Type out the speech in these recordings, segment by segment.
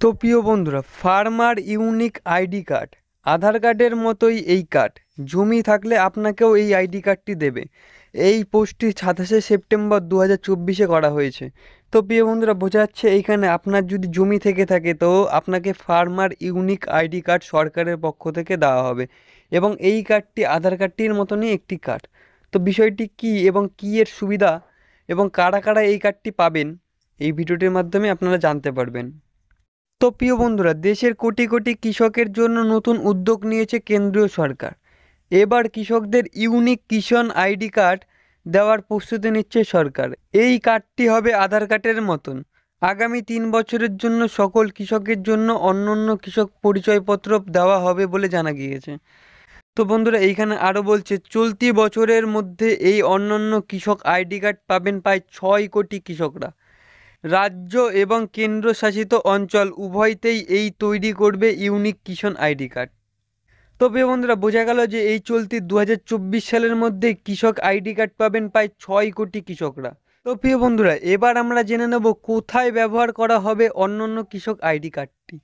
তো প্রিয় বন্ধুরা, ফার্মার ইউনিক আইডি কার্ড আধার কার্ডের মতোই এই কার্ড। জমি থাকলে আপনাকেও এই আইডি কার্ডটি দেবে। এই পোস্টটি 27 সেপ্টেম্বর 2024 করা হয়েছে। তো প্রিয় বন্ধুরা, বোঝা যাচ্ছে এইখানে আপনার যদি জমি থেকে থাকে তো আপনাকে ফার্মার ইউনিক আইডি কার্ড সরকারের পক্ষ থেকে দেওয়া হবে, এবং এই কার্ডটি আধার কার্ডটির মতনই একটি কার্ড। তো বিষয়টি কি এবং কী এর সুবিধা এবং কারা কারা এই কার্ডটি পাবেন, এই ভিডিওটির মাধ্যমে আপনারা জানতে পারবেন। তো প্রিয় বন্ধুরা, দেশের কোটি কোটি কৃষকের জন্য নতুন উদ্যোগ নিয়েছে কেন্দ্রীয় সরকার। এবার কৃষকদের ইউনিক কিষাণ আইডি কার্ড দেওয়ার প্রস্তুতি নিচ্ছে সরকার। এই কার্ডটি হবে আধার কার্ডের মতন। আগামী 3 বছরের জন্য সকল কৃষকের জন্য অনন্য কৃষক পরিচয়পত্র দেওয়া হবে বলে জানা গিয়েছে। তো বন্ধুরা, এইখানে আরও বলছে, চলতি বছরের মধ্যে এই অনন্য কৃষক আইডি কার্ড পাবেন প্রায় 6 কোটি কৃষকরা। রাজ্য এবং কেন্দ্রশাসিত অঞ্চল উভয়তেই এই তৈরি করবে ইউনিক কিষাণ আইডি কার্ড। তবে বন্ধুরা, বোঝা গেল যে এই চলতি 2024 সালের মধ্যে কৃষক আইডি কার্ড পাবেন প্রায় 6 কোটি কৃষকরা। তো প্রিয় বন্ধুরা, এবার আমরা জেনে নেব কোথায় ব্যবহার করা হবে অনন্য কৃষক আইডি কার্ডটি।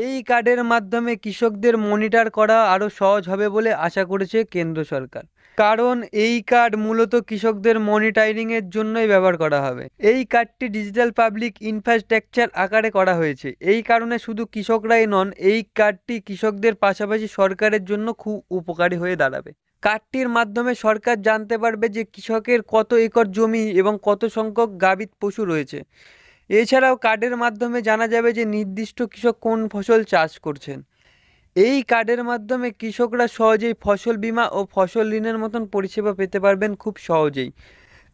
এই কার্ডের মাধ্যমে কৃষকদের মনিটর করা আরও সহজ হবে বলে আশা করেছে কেন্দ্র সরকার, কারণ এই কার্ড মূলত কৃষকদের মনিটরিংয়ের জন্যই ব্যবহার করা হবে। এই কার্ডটি ডিজিটাল পাবলিক ইনফ্রাস্ট্রাকচার আকারে করা হয়েছে। এই কারণে শুধু কৃষকরাই নন, এই কার্ডটি কৃষকদের পাশাপাশি সরকারের জন্য খুব উপকারী হয়ে দাঁড়াবে। কার্ডটির মাধ্যমে সরকার জানতে পারবে যে কৃষকের কত একর জমি এবং কত সংখ্যক গাভী পশু রয়েছে। এছাড়াও কার্ডের মাধ্যমে জানা যাবে যে নির্দিষ্ট কৃষক কোন ফসল চাষ করছেন। এই কার্ডের মাধ্যমে কৃষকরা সহজেই ফসল বীমা ও ফসল ঋণের মতন পরিষেবা পেতে পারবেন খুব সহজেই।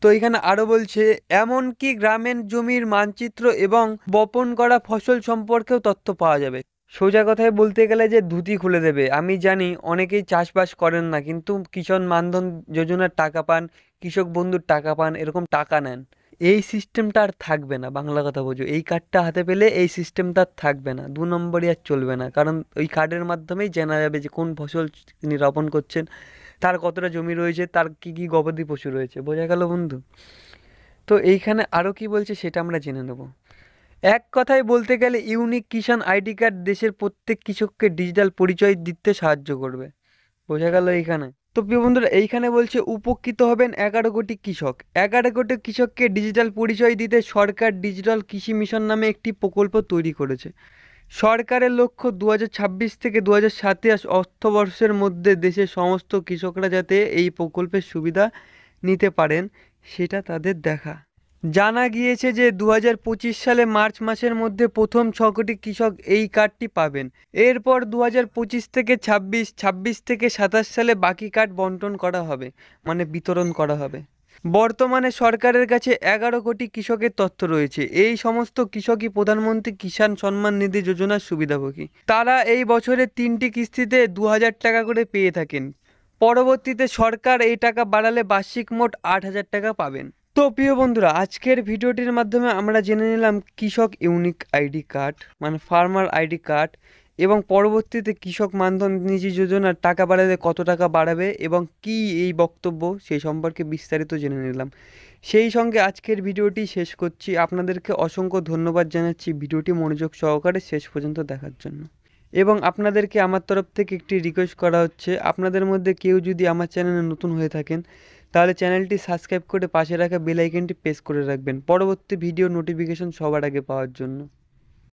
তো এখানে আরও বলছে, এমনকি গ্রামের জমির মানচিত্র এবং বপন করা ফসল সম্পর্কেও তথ্য পাওয়া যাবে। সোজা কথায় বলতে গেলে যে ধুতি খুলে দেবে। আমি জানি অনেকেই চাষবাস করেন না, কিন্তু কিষাণ মানধন যোজনার টাকা পান, কৃষক বন্ধুর টাকা পান, এরকম টাকা নেন। এই সিস্টেমটা আর থাকবে না। বাংলা কথা বোঝো, এই কার্ডটা হাতে পেলে এই সিস্টেমটা আর থাকবে না, 2 নম্বরই আর চলবে না। কারণ ওই কার্ডের মাধ্যমেই জানা যাবে যে কোন ফসল তিনি রোপণ করছেন, তার কতটা জমি রয়েছে, তার কী কী গবাদি পশু রয়েছে। বোঝা গেল বন্ধু? তো এইখানে আরও কি বলছে সেটা আমরা জেনে নেব। এক কথায় বলতে গেলে ইউনিক কিষাণ আইডি কার্ড দেশের প্রত্যেক কৃষককে ডিজিটাল পরিচয় দিতে সাহায্য করবে। বোঝা গেল এইখানে? তো প্রিয় বন্ধুরা, এইখানে বলছে উপকৃত হবেন 11 কোটি কৃষক। 11 কোটি কৃষককে ডিজিটাল পরিচয় দিতে সরকার ডিজিটাল কৃষি মিশন নামে একটি প্রকল্প তৈরি করেছে। সরকারের লক্ষ্য 2026 থেকে 2027 অর্থবর্ষের মধ্যে দেশের সমস্ত কৃষকরা যাতে এই প্রকল্পের সুবিধা নিতে পারেন সেটা তাদের দেখা। জানা গিয়েছে যে 2025 সালে মার্চ মাসের মধ্যে প্রথম 6 কোটি কৃষক এই কার্ডটি পাবেন। এরপর 2025 থেকে 26 থেকে 27 সালে বাকি কার্ড বন্টন করা হবে, মানে বিতরণ করা হবে। বর্তমানে সরকারের কাছে 11 কোটি কৃষকের তথ্য রয়েছে। এই সমস্ত কৃষকই প্রধানমন্ত্রী কিষাণ সম্মান নিধি যোজনার সুবিধাভোগী। তারা এই বছরের 3টি কিস্তিতে 2000 টাকা করে পেয়ে থাকেন। পরবর্তীতে সরকার এই টাকা বাড়ালে বার্ষিক মোট 8000 টাকা পাবেন। তো প্রিয় বন্ধুরা, আজকের ভিডিওটির মাধ্যমে আমরা জেনে নিলাম কৃষক ইউনিক আইডি কার্ড মানে ফার্মার আইডি কার্ড, এবং পরবর্তীতে কৃষক মানধন নিধি যোজনার টাকা বাড়ালে কত টাকা বাড়াবে এবং কি এই বক্তব্য সেই সম্পর্কে বিস্তারিত জেনে নিলাম। সেই সঙ্গে আজকের ভিডিওটি শেষ করছি। আপনাদেরকে অসংখ্য ধন্যবাদ জানাচ্ছি ভিডিওটি মনোযোগ সহকারে শেষ পর্যন্ত দেখার জন্য। এবং আপনাদেরকে আমার তরফ থেকে একটি রিকোয়েস্ট করা হচ্ছে, আপনাদের মধ্যে কেউ যদি আমার চ্যানেলে নতুন হয়ে থাকেন তাহলে চ্যানেলটি সাবস্ক্রাইব করে পাশে রাখা বেল আইকনটি প্রেস করে রাখবেন পরবর্তী ভিডিও নোটিফিকেশন সবার আগে পাওয়ার জন্য।